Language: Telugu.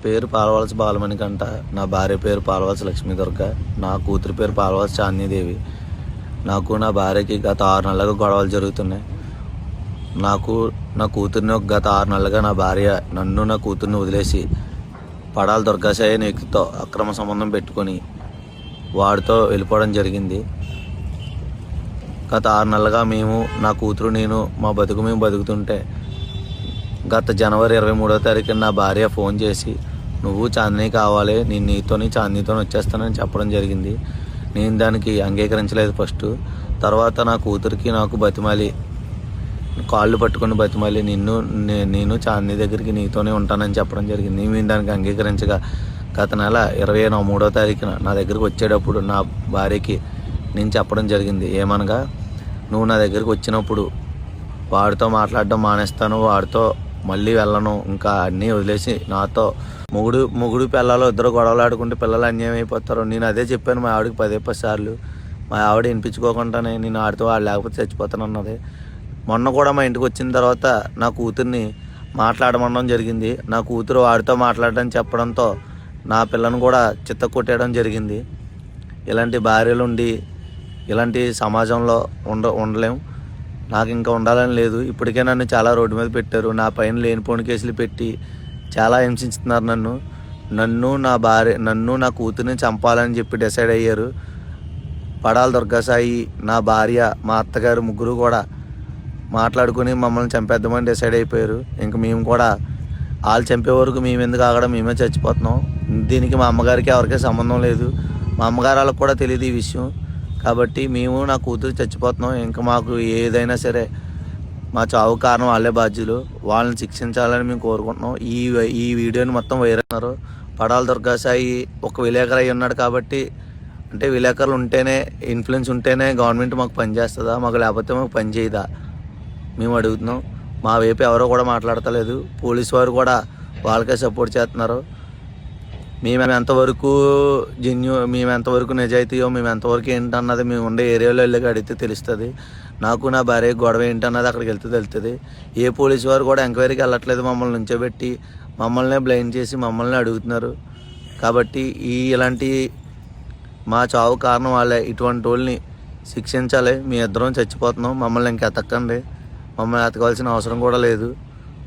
పేరు పాలవలస బాలమణికంట. నా భార్య పేరు పాలవలస లక్ష్మీదుర్గ. నా కూతురి పేరు పాలవలస చాందీదేవి. నాకు నా భార్యకి గత 6 నెలలుగా గొడవలు జరుగుతున్నాయి. నాకు నా కూతుర్ని గత 6 నెలలుగా నా భార్య నన్ను నా కూతుర్ని వదిలేసి పడాల దుర్గాసాయి వ్యక్తితో అక్రమ సంబంధం పెట్టుకొని వాడితో వెళ్ళిపోవడం జరిగింది. గత 6 నెలలుగా మేము, నా కూతురు, నేను మా బతుకు మేము బతుకుతుంటే గత జనవరి 23వ తారీఖున నా భార్య ఫోన్ చేసి నువ్వు చాందిని కావాలి, నేను చాందినితో వచ్చేస్తానని చెప్పడం జరిగింది. నేను దానికి అంగీకరించలేదు ఫస్ట్. తర్వాత నా కూతురికి నాకు బతిమాలి, కాళ్ళు పట్టుకుని బతిమాలి నేను చాందిని దగ్గరికి నీతోనే ఉంటానని చెప్పడం జరిగింది. నేను దానికి అంగీకరించగా గత నెల 23వ తారీఖున నా దగ్గరికి వచ్చేటప్పుడు నా భార్యకి నేను చెప్పడం జరిగింది. ఏమనగా, నువ్వు నా దగ్గరికి వచ్చినప్పుడు వాడితో మాట్లాడడం మానేస్తాను, వాడితో మళ్ళీ వెళ్ళను, ఇంకా అన్నీ వదిలేసి నాతో మొగుడు పిల్లలు ఇద్దరు గొడవలు ఆడుకుంటే పిల్లలు అన్యాయం అయిపోతారు. నేను అదే చెప్పాను మా ఆవిడకి 10 సార్లు. మా ఆవిడ వినిపించుకోకుండానే నేను ఆడితో వాడు లేకపోతే చచ్చిపోతానన్నది. మొన్న కూడా మా ఇంటికి వచ్చిన తర్వాత నా కూతుర్ని మాట్లాడమనడం జరిగింది. నా కూతురు వాడితో మాట్లాడడం చెప్పడంతో నా పిల్లను కూడా చిత్త కొట్టేయడం జరిగింది. ఇలాంటి భార్యలు ఉండి ఇలాంటి సమాజంలో ఉండలేము. నాకు ఇంకా ఉండాలని లేదు. ఇప్పటికే నన్ను చాలా రోడ్డు మీద పెట్టారు. నా పైన లేనిపోని కేసులు పెట్టి చాలా హింసిస్తున్నారు. నన్ను నా కూతుర్ని చంపాలని చెప్పి డిసైడ్ అయ్యారు. పడాల దుర్గాసాయి, నా భార్య, మా అత్తగారు ముగ్గురు కూడా మాట్లాడుకుని మమ్మల్ని చంపేద్దామని డిసైడ్ అయిపోయారు. ఇంక మేము కూడా వాళ్ళు చంపే వరకు మేము ఎందుకు ఆగడం, మేమే చచ్చిపోతున్నాం. దీనికి మా అమ్మగారికి ఎవరికీ సంబంధం లేదు. మా అమ్మగారు వాళ్ళకి కూడా తెలియదు ఈ విషయం. కాబట్టి మేము, నా కూతురు చచ్చిపోతున్నాం. ఇంకా మాకు ఏదైనా సరే మా చావు కారణం వాళ్ళే బాధ్యులు. వాళ్ళని శిక్షించాలని మేము కోరుకుంటున్నాం. ఈ వీడియోని మొత్తం వైరల్ అన్నారు. పడాల దుర్గాసాయి ఒక విలేకరు అయి ఉన్నాడు కాబట్టి, అంటే విలేకరులు ఉంటేనే, ఇన్ఫ్లుయెన్స్ ఉంటేనే గవర్నమెంట్ మాకు పని చేస్తుందా, మాకు లేకపోతే మాకు పని చేయదా మేము అడుగుతున్నాం. మా వైపు ఎవరో కూడా మాట్లాడతలేదు. పోలీసు వారు కూడా వాళ్ళకే సపోర్ట్ చేస్తున్నారు. మేము ఎంతవరకు నిజాయితీయో, మేము ఎంతవరకు ఏంటన్నది మేము ఉండే ఏరియాలో వెళ్ళి అడిగితే తెలుస్తుంది. నాకు నా భార్య గొడవ ఏంటన్నది అక్కడికి వెళ్తే తెలుస్తుంది. ఏ పోలీసు వారు కూడా ఎంక్వైరీకి వెళ్ళట్లేదు. మమ్మల్ని నుంచోబెట్టి మమ్మల్నే బ్లైండ్ చేసి మమ్మల్ని అడుగుతున్నారు. కాబట్టి ఇలాంటి మా చావు కారణం వాళ్ళే. ఇటువంటి వాళ్ళని శిక్షించాలి. మీ ఇద్దరం చచ్చిపోతున్నాం, మమ్మల్ని ఇంకా ఎతక్కండి. మమ్మల్ని ఎతకవలసిన అవసరం కూడా లేదు.